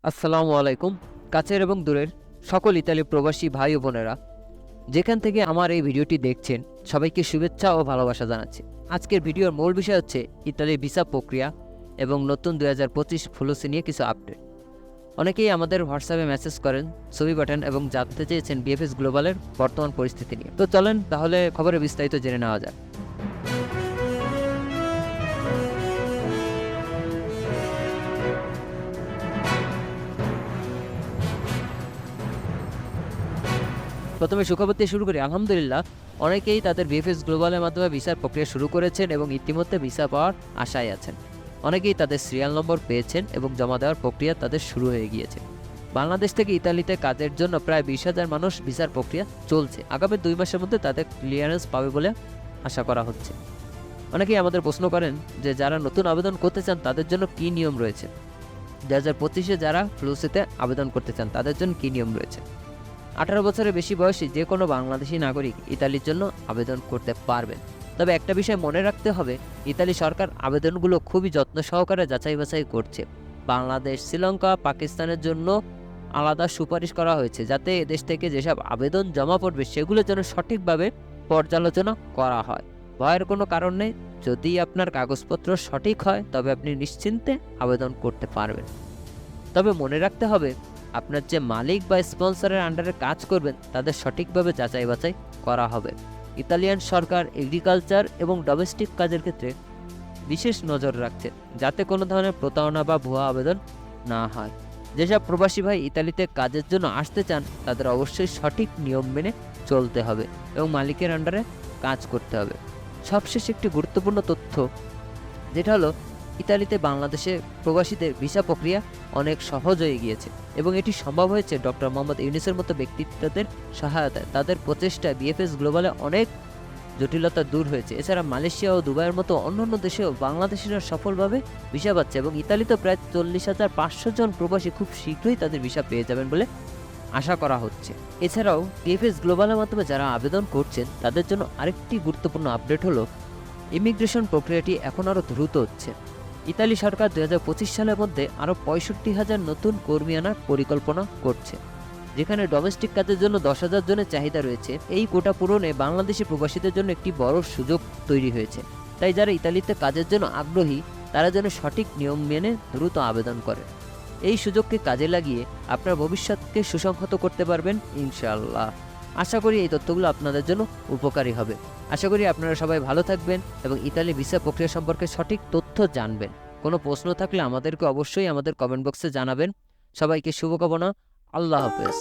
আসসালামু আলাইকুম। কাছের এবং দূরের সকল ইতালি প্রবাসী ভাই ও বোনেরা, যেখান থেকে আমার এই ভিডিওটি দেখছেন, সবাইকে শুভেচ্ছা ও ভালোবাসা জানাচ্ছি। আজকের ভিডিওর মূল বিষয় হচ্ছে ইতালির ভিসা প্রক্রিয়া এবং নতুন 2025 ফ্লুসি নিয়ে কিছু আপডেট। অনেকেই আমাদের হোয়াটসঅ্যাপে মেসেজ করেন, ছবি পাঠান এবং জানতে চেয়েছেন বিএফএস গ্লোবালের বর্তমান পরিস্থিতি নিয়ে। তো চলেন তাহলে খবরে বিস্তারিত জেনে নেওয়া যাক। প্রথমে সুখবর দিয়ে শুরু করি। আলহামদুলিল্লাহ, অনেকেই তাদের বিএফএস গ্লোবালের মাধ্যমে ভিসার প্রক্রিয়া শুরু করেছেন এবং ইতিমধ্যে ভিসা পাওয়ার আশায় আছেন। অনেকেই তাদের সিরিয়াল নম্বর পেয়েছেন এবং জমা দেওয়ার প্রক্রিয়া তাদের শুরু হয়ে গিয়েছে। বাংলাদেশ থেকে ইতালিতে কাজের জন্য প্রায় 20,000 মানুষ ভিসার প্রক্রিয়া চলছে। আগামী 2 মাসের মধ্যে তাদের ক্লিয়ারেন্স পাবে বলে আশা করা হচ্ছে। অনেকেই আমাদের প্রশ্ন করেন যে যারা নতুন আবেদন করতে চান তাদের জন্য কী নিয়ম রয়েছে। 2025-এ যারা ফ্লুসিতে আবেদন করতে চান তাদের জন্য কী নিয়ম রয়েছে। 18 বছরের বেশি বয়সী যে কোনো বাংলাদেশি নাগরিক ইতালির জন্য আবেদন করতে পারবেন। তবে একটা বিষয় মনে রাখতে হবে, ইতালি সরকার আবেদনগুলো খুবই যত্ন সহকারে যাচাই বাছাই করছে। বাংলাদেশ, শ্রীলঙ্কা, পাকিস্তানের জন্য আলাদা সুপারিশ করা হয়েছে, যাতে এদেশ থেকে যেসব আবেদন জমা পড়বে সেগুলো যেন সঠিকভাবে পর্যালোচনা করা হয়। ভয়ের কোনো কারণ নেই। যদি আপনার কাগজপত্র সঠিক হয় তবে আপনি নিশ্চিন্তে আবেদন করতে পারবেন। তবে মনে রাখতে হবে, আপনার যে মালিক বা স্পন্সরের আন্ডারে কাজ করবেন তাদের সঠিকভাবে যাচাই বাছাই করা হবে। ইতালিয়ান সরকার এগ্রিকালচার এবং ডোমেস্টিক কাজের ক্ষেত্রে বিশেষ নজর রাখছে, যাতে কোনো ধরনের প্রতারণা বা ভুয়া আবেদন না হয়। যেসব প্রবাসী ভাই ইতালিতে কাজের জন্য আসতে চান তাদের অবশ্যই সঠিক নিয়ম মেনে চলতে হবে এবং মালিকের আন্ডারে কাজ করতে হবে। সবশেষে একটি গুরুত্বপূর্ণ তথ্য, যেটা হলো ইতালিতে বাংলাদেশে প্রবাসীদের ভিসা প্রক্রিয়া অনেক সহজ হয়ে গিয়েছে এবং এটি সম্ভব হয়েছে ডক্টর মোহাম্মদ ইউনূসের মতো ব্যক্তিত্বদের সহায়তায়। তাদের প্রচেষ্টায় বিএফএস গ্লোবালে অনেক জটিলতা দূর হয়েছে। এছাড়া মালয়েশিয়া ও দুবাইয়ের মতো অন্যান্য দেশেও বাংলাদেশিরা সফলভাবে ভিসা পাচ্ছে এবং ইতালিতে প্রায় 40,500 জন প্রবাসী খুব শীঘ্রই তাদের ভিসা পেয়ে যাবেন বলে আশা করা হচ্ছে। এছাড়াও বিএফএস গ্লোবালের মাধ্যমে যারা আবেদন করছেন তাদের জন্য আরেকটি গুরুত্বপূর্ণ আপডেট হলো, ইমিগ্রেশন প্রক্রিয়াটি এখন আরও দ্রুত হচ্ছে। ইতালি সরকার 2025 সালের মধ্যে আরও 65,000 নতুন কর্মী আনার পরিকল্পনা করছে, যেখানে ডোমেস্টিক কাজের জন্য 10,000 জনের চাহিদা রয়েছে। এই কোটা পূরণে বাংলাদেশি প্রবাসীদের জন্য একটি বড় সুযোগ তৈরি হয়েছে। তাই যারা ইতালিতে কাজের জন্য আগ্রহী তারা যেন সঠিক নিয়ম মেনে দ্রুত আবেদন করে। এই সুযোগকে কাজে লাগিয়ে আপনার ভবিষ্যৎকে সুসংহত করতে পারবেন ইনশাআল্লাহ। আশা করি এই তথ্যগুলো আপনাদের জন্য উপকারী হবে। আশা করি আপনারা সবাই ভালো থাকবেন এবং ইতালি ভিসা প্রক্রিয়া সম্পর্কে সঠিক তথ্য জানবেন। কোনো প্রশ্ন থাকলে আমাদেরকে অবশ্যই আমাদের কমেন্ট বক্সে জানাবেন। সবাইকে শুভকামনা। আল্লাহ হাফেজ।